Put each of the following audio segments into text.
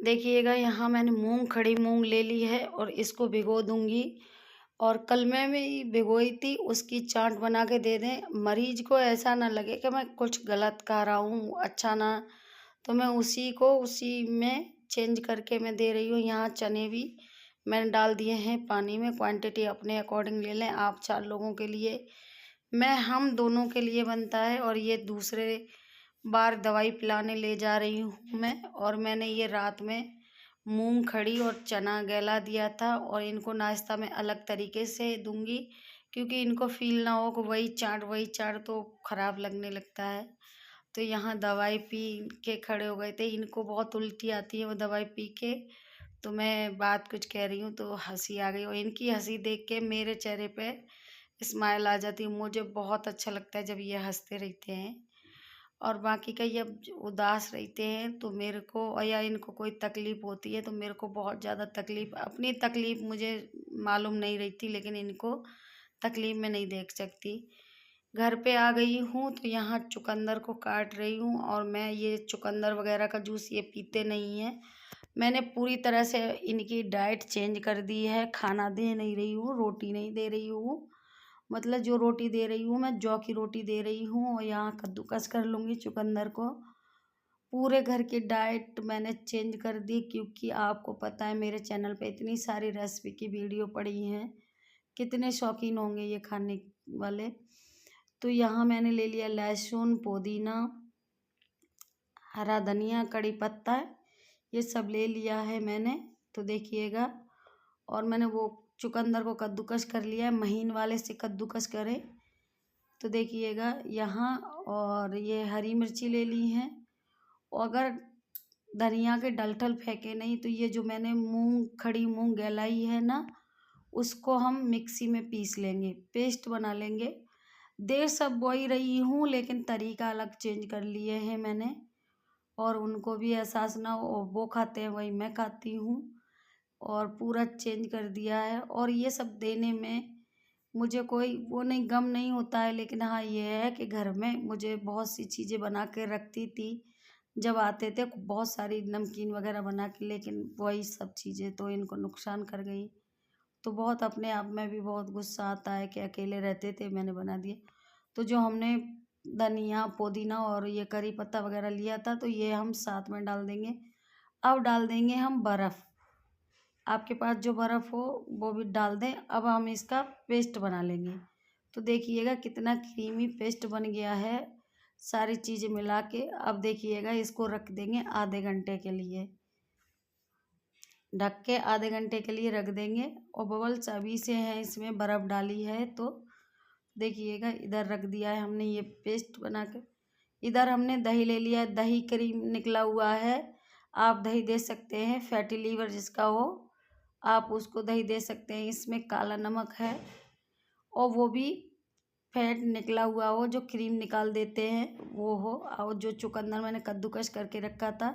देखिएगा यहाँ मैंने खड़ी मूंग ले ली है और इसको भिगो दूंगी। और कल मैं भी भिगोई थी, उसकी चाट बना के दे दें। मरीज को ऐसा ना लगे कि मैं कुछ गलत खा रहा हूँ, अच्छा ना, तो मैं उसी को उसी में चेंज करके मैं दे रही हूँ। यहाँ चने भी मैंने डाल दिए हैं पानी में। क्वांटिटी अपने अकॉर्डिंग ले लें, आप 4 लोगों के लिए, मैं हम दोनों के लिए बनता है। और ये दूसरे बार दवाई पिलाने ले जा रही हूँ मैं। और मैंने ये रात में मूंग खड़ी और चना गैला दिया था, और इनको नाश्ता में अलग तरीके से दूंगी, क्योंकि इनको फील ना हो कि वही चाट तो ख़राब लगने लगता है। तो यहाँ दवाई पी के खड़े हो गए थे, इनको बहुत उल्टी आती है वो दवाई पी के। तो मैं बात कुछ कह रही हूँ तो हंसी आ गई, और इनकी हंसी देख के मेरे चेहरे पे स्माइल आ जाती है। मुझे बहुत अच्छा लगता है जब ये हंसते रहते हैं। और बाकी का ये उदास रहते हैं तो मेरे को, और या इनको कोई तकलीफ़ होती है तो मेरे को बहुत ज़्यादा तकलीफ़, अपनी तकलीफ़ मुझे मालूम नहीं रहती, लेकिन इनको तकलीफ़ में नहीं देख सकती। घर पे आ गई हूँ तो यहाँ चुकंदर को काट रही हूँ, और मैं ये चुकंदर वगैरह का जूस ये पीते नहीं हैं। मैंने पूरी तरह से इनकी डाइट चेंज कर दी है, खाना दे नहीं रही हूँ, रोटी नहीं दे रही हूँ। मतलब जो रोटी दे रही हूँ मैं जौ की रोटी दे रही हूँ, और यहाँ कद्दूकस कर लूँगी चुकंदर को। पूरे घर की डाइट मैंने चेंज कर दी, क्योंकि आपको पता है मेरे चैनल पे इतनी सारी रेसिपी की वीडियो पड़ी हैं, कितने शौकीन होंगे ये खाने वाले। तो यहाँ मैंने ले लिया लहसुन, पुदीना, हरा धनिया, कड़ी पत्ता, ये सब ले लिया है मैंने। तो देखिएगा, और मैंने वो चुकंदर को कद्दूकस कर लिया है, महीन वाले से कद्दूकस करें। तो देखिएगा यहाँ, और ये हरी मिर्ची ले ली हैं। और अगर धनिया के डलठल फेंके नहीं तो ये जो मैंने खड़ी मूंग गलाई है ना, उसको हम मिक्सी में पीस लेंगे, पेस्ट बना लेंगे। देर सब वही रही हूँ, लेकिन तरीका अलग चेंज कर लिए हैं मैंने, और उनको भी एहसास ना हो, वो खाते हैं वही मैं खाती हूँ, और पूरा चेंज कर दिया है। और ये सब देने में मुझे कोई वो नहीं, गम नहीं होता है, लेकिन हाँ ये है कि घर में मुझे बहुत सी चीज़ें बना के रखती थी, जब आते थे बहुत सारी नमकीन वगैरह बना के, लेकिन वही सब चीज़ें तो इनको नुकसान कर गई। तो बहुत अपने आप में भी बहुत गुस्सा आता है कि अकेले रहते थे, मैंने बना दिए। तो जो हमने धनिया, पुदीना और ये करी पत्ता वगैरह लिया था, तो ये हम साथ में डाल देंगे। अब डाल देंगे हम बर्फ़, आपके पास जो बर्फ़ हो वो भी डाल दें। अब हम इसका पेस्ट बना लेंगे। तो देखिएगा कितना क्रीमी पेस्ट बन गया है, सारी चीज़ें मिला के। अब देखिएगा इसको रख देंगे आधे घंटे के लिए, ढक के आधे घंटे के लिए रख देंगे। और बबल्स अभी से हैं, इसमें बर्फ़ डाली है। तो देखिएगा इधर रख दिया है हमने ये पेस्ट बना के। इधर हमने दही ले लिया है, दही क्रीम निकला हुआ है। आप दही दे सकते हैं, फैटी लीवर जिसका हो आप उसको दही दे सकते हैं। इसमें काला नमक है, और वो भी फैट निकला हुआ हो, जो क्रीम निकाल देते हैं वो हो। और जो चुकंदर मैंने कद्दूकस करके रखा था,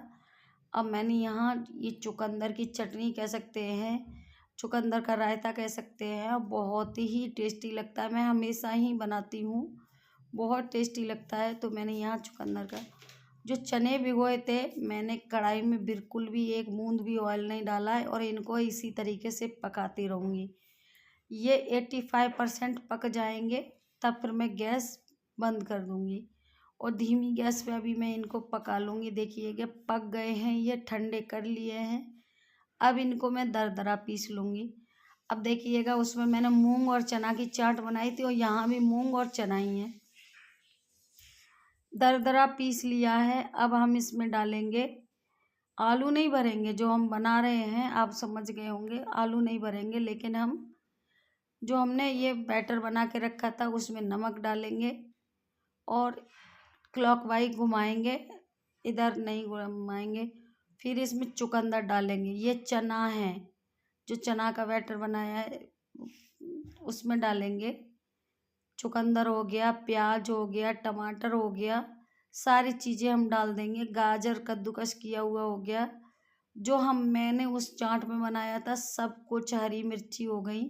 अब मैंने यहाँ ये चुकंदर की चटनी कह सकते हैं, चुकंदर का रायता कह सकते हैं, बहुत ही टेस्टी लगता है। मैं हमेशा ही बनाती हूँ, बहुत टेस्टी लगता है। तो मैंने यहाँ चुकंदर का जो चने भिगोए थे, मैंने कढ़ाई में बिल्कुल भी एक बूंद भी ऑयल नहीं डाला है, और इनको इसी तरीके से पकाती रहूँगी। ये 85% पक जाएंगे, तब फिर मैं गैस बंद कर दूँगी, और धीमी गैस पे अभी मैं इनको पका लूँगी। देखिएगा पक गए हैं, ये ठंडे कर लिए हैं। अब इनको मैं दरदरा पीस लूँगी। अब देखिएगा उसमें मैंने मूंग और चना की चाट बनाई थी, और यहाँ भी मूंग और चना ही है, दरदरा पीस लिया है। अब हम इसमें डालेंगे, आलू नहीं भरेंगे, जो हम बना रहे हैं आप समझ गए होंगे, आलू नहीं भरेंगे, लेकिन हम जो हमने ये बैटर बना के रखा था उसमें नमक डालेंगे, और क्लॉकवाइज घुमाएंगे, इधर नहीं घुमाएंगे। फिर इसमें चुकंदर डालेंगे, ये चना है जो चना का बैटर बनाया है उसमें डालेंगे। चुकंदर हो गया, प्याज हो गया, टमाटर हो गया, सारी चीज़ें हम डाल देंगे। गाजर कद्दूकस किया हुआ हो गया, जो मैंने उस चाट में बनाया था सब कुछ, हरी मिर्ची हो गई।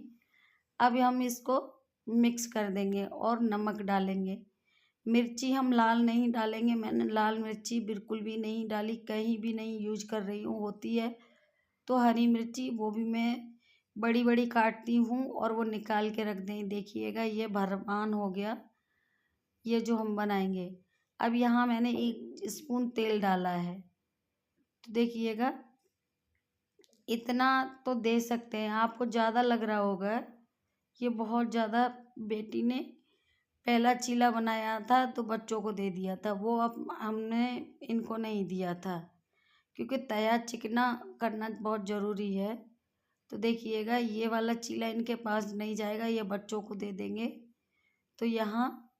अब हम इसको मिक्स कर देंगे और नमक डालेंगे। मिर्ची हम लाल नहीं डालेंगे, मैंने लाल मिर्ची बिल्कुल भी नहीं डाली, कहीं भी नहीं यूज कर रही हूँ। होती है तो हरी मिर्ची, वो भी मैं बड़ी बड़ी काटती हूँ और वो निकाल के रख दें। देखिएगा ये भरमान हो गया, ये जो हम बनाएंगे। अब यहाँ मैंने 1 स्पून तेल डाला है, तो देखिएगा इतना तो दे सकते हैं। आपको ज़्यादा लग रहा होगा, ये बहुत ज़्यादा। बेटी ने पहला चीला बनाया था तो बच्चों को दे दिया था, वो अब हमने इनको नहीं दिया था, क्योंकि तया चिकना करना बहुत ज़रूरी है। तो देखिएगा ये वाला चीला इनके पास नहीं जाएगा, ये बच्चों को दे देंगे। तो यहाँ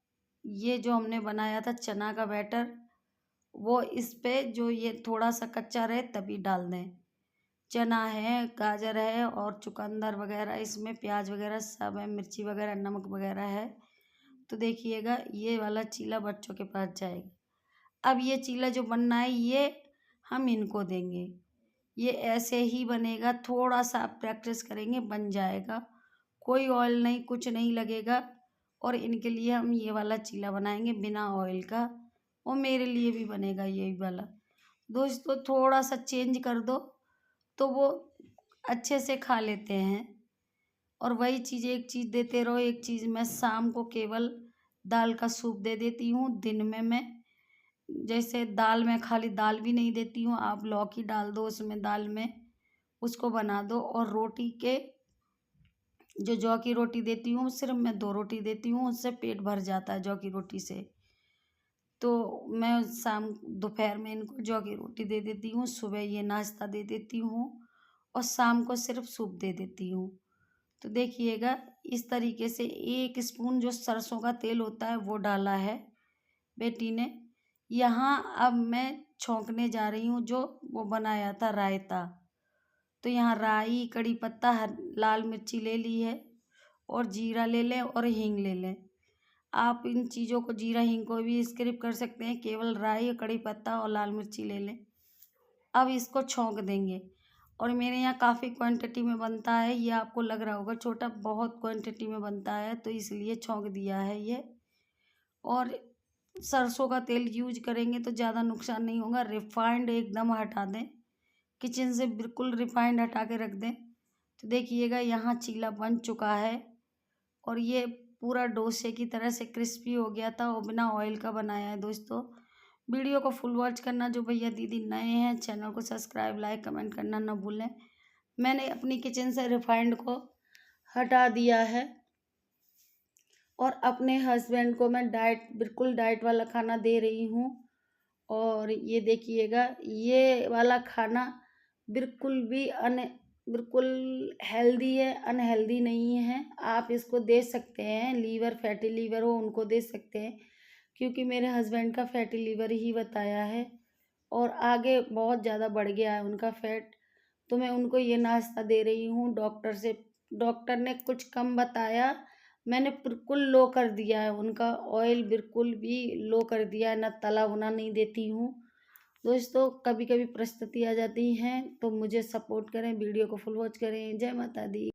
ये जो हमने बनाया था चना का बैटर, वो इस पे जो ये थोड़ा सा कच्चा रहे तभी डाल दें। चना है, गाजर है और चुकंदर वगैरह, इसमें प्याज वगैरह सब है, मिर्ची वगैरह, नमक वगैरह है। तो देखिएगा ये वाला चीला बच्चों के पास जाएगा। अब ये चीला जो बनना है ये हम इनको देंगे। ये ऐसे ही बनेगा, थोड़ा सा आप प्रैक्टिस करेंगे बन जाएगा। कोई ऑयल नहीं, कुछ नहीं लगेगा। और इनके लिए हम ये वाला चीला बनाएंगे बिना ऑयल का, और मेरे लिए भी बनेगा यही वाला। दोस्तों थोड़ा सा चेंज कर दो तो वो अच्छे से खा लेते हैं। और वही चीज़ एक चीज़ देते रहो। एक चीज़ मैं शाम को केवल दाल का सूप दे देती हूँ। दिन में मैं जैसे दाल में खाली दाल भी नहीं देती हूँ, आप लौकी डाल दो उसमें, दाल में उसको बना दो। और रोटी के जो जौ की रोटी देती हूँ सिर्फ मैं 2 रोटी देती हूँ, उससे पेट भर जाता है जौ की रोटी से। तो मैं शाम दोपहर में इनको जौ की रोटी दे देती हूँ, सुबह ये नाश्ता दे देती हूँ और शाम को सिर्फ सूप दे देती हूँ। तो देखिएगा इस तरीके से 1 स्पून जो सरसों का तेल होता है वो डाला है बेटी ने। यहाँ अब मैं छौंकने जा रही हूँ जो वो बनाया था रायता। तो यहाँ राई, कड़ी पत्ता, लाल मिर्ची ले ली है और जीरा ले लें और हींग ले लें। आप इन चीज़ों को, जीरा हींग को भी स्किप कर सकते हैं, केवल राई, कड़ी पत्ता और लाल मिर्ची ले लें। अब इसको छौंक देंगे। और मेरे यहाँ काफ़ी क्वांटिटी में बनता है, ये आपको लग रहा होगा छोटा, बहुत क्वांटिटी में बनता है तो इसलिए छौंक दिया है ये। और सरसों का तेल यूज करेंगे तो ज़्यादा नुकसान नहीं होगा। रिफाइंड एकदम हटा दें, किचन से बिल्कुल रिफाइंड हटा के रख दें। तो देखिएगा यहाँ चीला बन चुका है और ये पूरा डोसे की तरह से क्रिस्पी हो गया था और बिना ऑयल का बनाया है। दोस्तों वीडियो को फुल वॉच करना, जो भैया दीदी नए हैं चैनल को सब्सक्राइब, लाइक, कमेंट करना ना भूलें। मैंने अपनी किचन से रिफाइंड को हटा दिया है और अपने हस्बैंड को मैं बिल्कुल डाइट वाला खाना दे रही हूँ। और ये देखिएगा ये वाला खाना बिल्कुल हेल्दी है, अनहेल्दी नहीं है। आप इसको दे सकते हैं, लीवर, फैटी लीवर हो उनको दे सकते हैं, क्योंकि मेरे हस्बैंड का फैटी लीवर ही बताया है और आगे बहुत ज़्यादा बढ़ गया है उनका फैट। तो मैं उनको ये नाश्ता दे रही हूँ। डॉक्टर ने कुछ कम बताया, मैंने बिल्कुल लो कर दिया है उनका ऑयल, बिल्कुल भी लो कर दिया है, ना तला भुना नहीं देती हूँ। दोस्तों कभी कभी परिस्थिति आ जाती हैं तो मुझे सपोर्ट करें, वीडियो को फुल वॉच करें। जय माता दी।